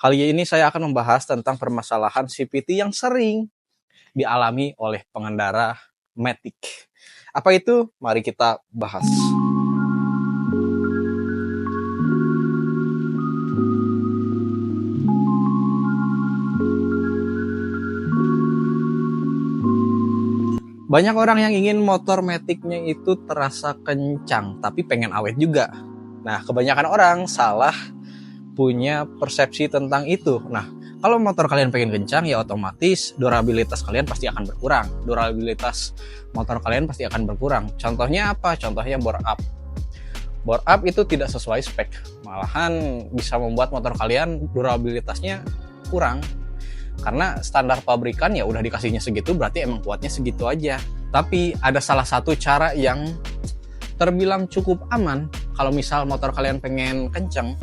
Kali ini saya akan membahas tentang permasalahan CVT yang sering dialami oleh pengendara Matic. Apa itu? Mari kita bahas. Banyak orang yang ingin motor Matic-nya itu terasa kencang, tapi pengen awet juga. Nah, kebanyakan orang salah punya persepsi tentang itu. Nah, kalau motor kalian pengen kencang, ya otomatis durabilitas kalian pasti akan berkurang. Durabilitas motor kalian pasti akan berkurang. Contohnya apa? Contohnya bore up. Bore up itu tidak sesuai spek. Malahan bisa membuat motor kalian durabilitasnya kurang. Karena standar pabrikan ya udah dikasihnya segitu, berarti emang kuatnya segitu aja. Tapi ada salah satu cara yang terbilang cukup aman kalau misal motor kalian pengen kenceng.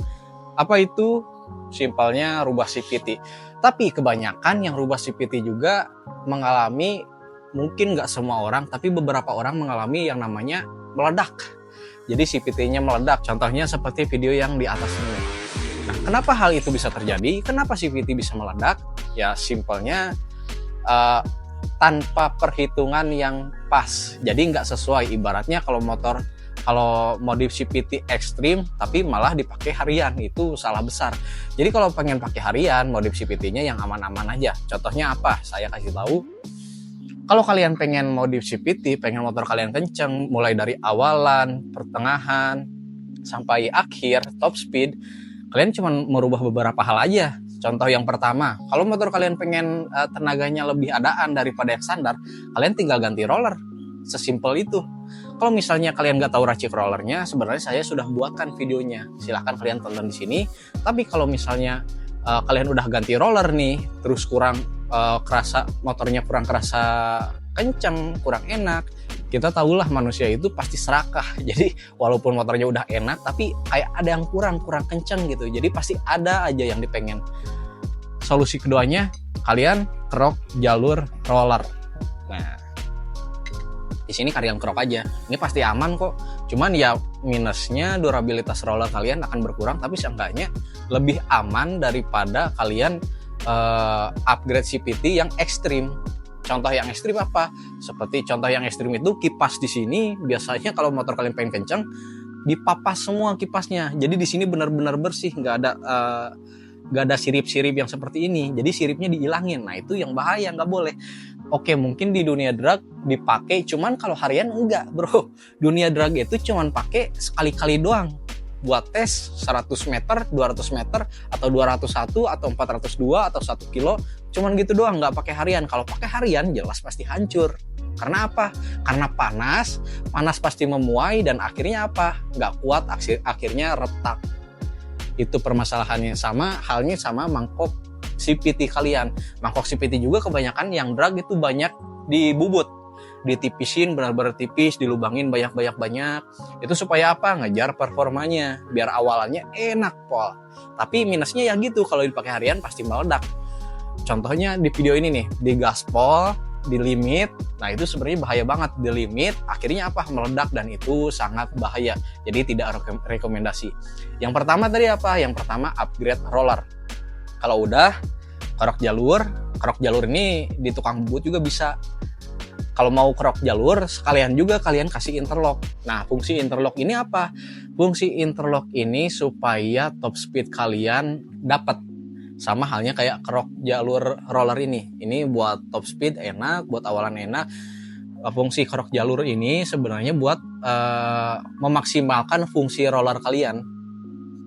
Apa itu? Simpelnya rubah CVT. Tapi kebanyakan yang rubah CVT juga mengalami, mungkin nggak semua orang, tapi beberapa orang mengalami yang namanya meledak. Jadi CVT-nya meledak. Contohnya seperti video yang di atas ini. Nah, kenapa hal itu bisa terjadi? Kenapa CVT bisa meledak? Ya simpelnya tanpa perhitungan yang pas. Jadi nggak sesuai. Ibaratnya kalau modif CVT ekstrim tapi malah dipakai harian, itu salah besar. Jadi kalau pengen pakai harian, modif CVT-nya yang aman-aman aja. Contohnya apa? Saya kasih tahu. Kalau kalian pengen modif CVT, pengen motor kalian kenceng, mulai dari awalan, pertengahan, sampai akhir, top speed, kalian cuma merubah beberapa hal aja. Contoh yang pertama, kalau motor kalian pengen tenaganya lebih adaan daripada yang standar, kalian tinggal ganti roller. Sesimpel itu. Kalau misalnya kalian nggak tahu racik rollernya, sebenarnya saya sudah buatkan videonya. Silahkan kalian tonton di sini. Tapi kalau misalnya kalian udah ganti roller nih, terus kurang kerasa, motornya kurang kerasa kenceng, kurang enak, kita tahulah manusia itu pasti serakah. Jadi walaupun motornya udah enak, tapi kayak ada yang kurang kenceng gitu. Jadi pasti ada aja yang dipengen. Solusi keduanya, kalian kerok jalur roller. Nah, di sini kalian kerok aja. Ini pasti aman kok. Cuman ya minusnya durabilitas roller kalian akan berkurang, tapi seenggaknya lebih aman daripada kalian upgrade CVT yang ekstrim. Contoh yang ekstrim apa? Seperti contoh yang ekstrim itu kipas di sini. Biasanya kalau motor kalian pengen kenceng, dipapas semua kipasnya. Jadi di sini benar-benar bersih, nggak ada sirip-sirip yang seperti ini. Jadi siripnya dihilangin. Nah itu yang bahaya, nggak boleh. Oke, mungkin di dunia drag dipakai, cuman kalau harian enggak, bro. Dunia drag itu cuman pakai sekali-kali doang. Buat tes 100 meter, 200 meter, atau 201, atau 402, atau 1 kilo. Cuman gitu doang, nggak pakai harian. Kalau pakai harian jelas pasti hancur. Karena apa? Karena panas pasti memuai, dan akhirnya apa? Nggak kuat, akhirnya retak. Itu permasalahannya. Halnya sama mangkok CVT kalian. Mangkok CVT juga kebanyakan yang drag itu banyak dibubut, ditipisin benar-benar tipis, dilubangin banyak. Itu supaya apa? Ngejar performanya, biar awalannya enak pol. Tapi minusnya ya gitu, kalau dipakai harian pasti meledak. Contohnya di video ini nih, di gaspol, di limit. Nah itu sebenarnya bahaya banget. Di limit akhirnya apa? Meledak, dan itu sangat bahaya. Jadi tidak rekomendasi. Yang pertama tadi apa? Yang pertama upgrade roller. Kalau udah kerok jalur ini di tukang bubut juga bisa. Kalau mau kerok jalur, sekalian juga kalian kasih interlock. Nah, fungsi interlock ini apa? Fungsi interlock ini supaya top speed kalian dapat. Sama halnya kayak kerok jalur roller ini. Ini buat top speed enak, buat awalan enak. Fungsi kerok jalur ini sebenarnya buat memaksimalkan fungsi roller kalian.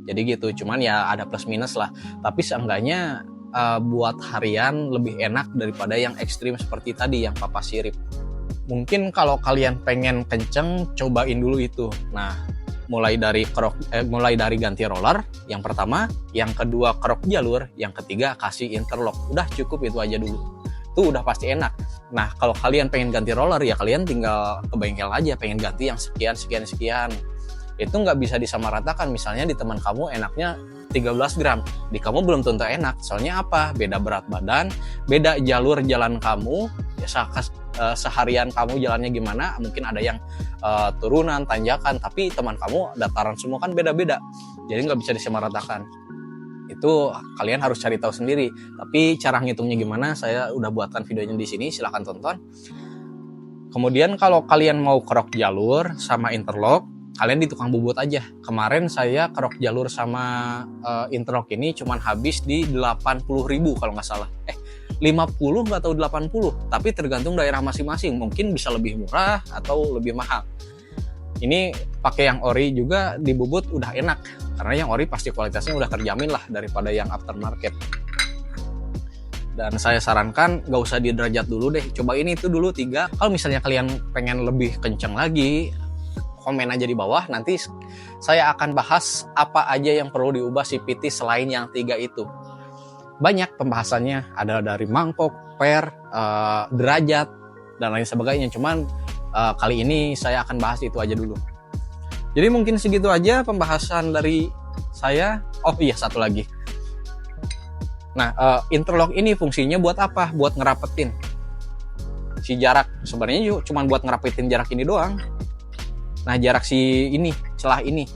Jadi gitu, cuman ya ada plus minus lah. Tapi seenggaknya buat harian lebih enak daripada yang ekstrim seperti tadi yang papas sirip. Mungkin kalau kalian pengen kenceng, cobain dulu itu. Nah, mulai dari ganti roller yang pertama, yang kedua kerok jalur, yang ketiga kasih interlock. Udah cukup itu aja dulu. Itu udah pasti enak. Nah, kalau kalian pengen ganti roller ya kalian tinggal ke bengkel aja, pengen ganti yang sekian. Itu nggak bisa disamaratakan. Misalnya di teman kamu enaknya 13 gram, di kamu belum tentu enak. Soalnya apa? Beda berat badan, beda jalur jalan kamu, ya seharian kamu jalannya gimana. Mungkin ada yang turunan, tanjakan, tapi teman kamu dataran semua kan beda-beda. Jadi nggak bisa disamaratakan. itu kalian harus cari tahu sendiri. Tapi cara ngitungnya gimana saya udah buatkan videonya di sini, silahkan tonton. Kemudian kalau kalian mau kerok jalur sama interlock, kalian di tukang bubut aja. Kemarin saya kerok jalur sama interlock ini cuman habis di 80.000 kalau nggak salah. 50 nggak tahu 80, tapi tergantung daerah masing-masing. Mungkin bisa lebih murah atau lebih mahal. Ini pakai yang ori juga di bubut udah enak, karena yang ori pasti kualitasnya udah terjamin lah daripada yang aftermarket. Dan saya sarankan gak usah di derajat dulu deh, coba ini itu dulu 3. Kalau misalnya kalian pengen lebih kenceng lagi, komen aja di bawah, nanti saya akan bahas apa aja yang perlu diubah CVT selain yang 3 itu. Banyak pembahasannya, ada dari mangkok, per, derajat, dan lain sebagainya. Cuman kali ini saya akan bahas itu aja dulu. Jadi mungkin segitu aja pembahasan dari saya. Oh iya, satu lagi. Nah, interlock ini fungsinya buat apa? Buat ngerapetin si jarak. Sebenarnya cuma buat ngerapetin jarak ini doang. Nah, jarak si ini, celah ini.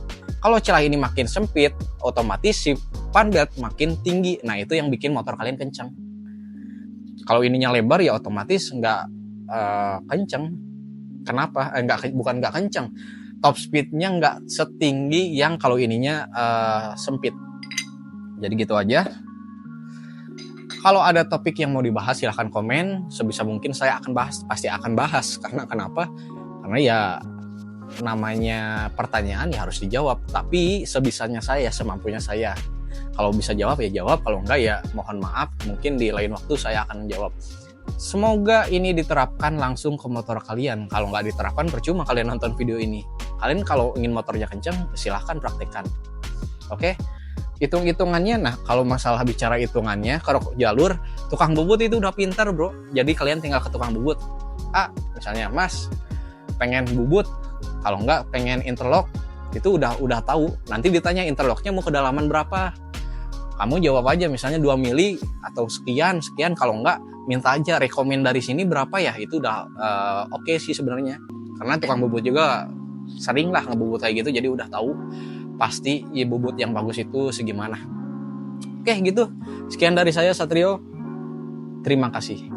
Kalau celah ini makin sempit, otomatis si panbelt makin tinggi. Nah, itu yang bikin motor kalian kencang. Kalau ininya lebar ya otomatis nggak kencang. Kenapa? Bukan nggak kencang. Top speednya nggak setinggi yang kalau ininya sempit. Jadi gitu aja. Kalau ada topik yang mau dibahas silahkan komen. Sebisa mungkin saya akan bahas, pasti akan bahas. Karena kenapa? Karena ya namanya pertanyaan ya harus dijawab. Tapi sebisanya saya, semampunya saya. Kalau bisa jawab ya jawab, kalau enggak ya mohon maaf. Mungkin di lain waktu saya akan menjawab. Semoga ini diterapkan langsung ke motor kalian. Kalau nggak diterapkan percuma kalian nonton video ini. Kalian kalau ingin motornya kencang silahkan praktekkan. Oke? Hitung-hitungannya, nah kalau masalah bicara hitungannya, kerok jalur, tukang bubut itu udah pintar bro. Jadi kalian tinggal ke tukang bubut. Misalnya mas pengen bubut, kalau nggak pengen interlock, itu udah tahu. Nanti ditanya interlocknya mau kedalaman berapa. Kamu jawab aja misalnya 2 mili atau sekian. Kalau nggak minta aja rekomend dari sini berapa ya. Itu udah oke sih sebenarnya. Karena tukang bubut juga sering lah ngebubut kayak gitu, jadi udah tahu pasti ya bubut yang bagus itu segimana. Oke gitu. Sekian dari saya Satrio. Terima kasih.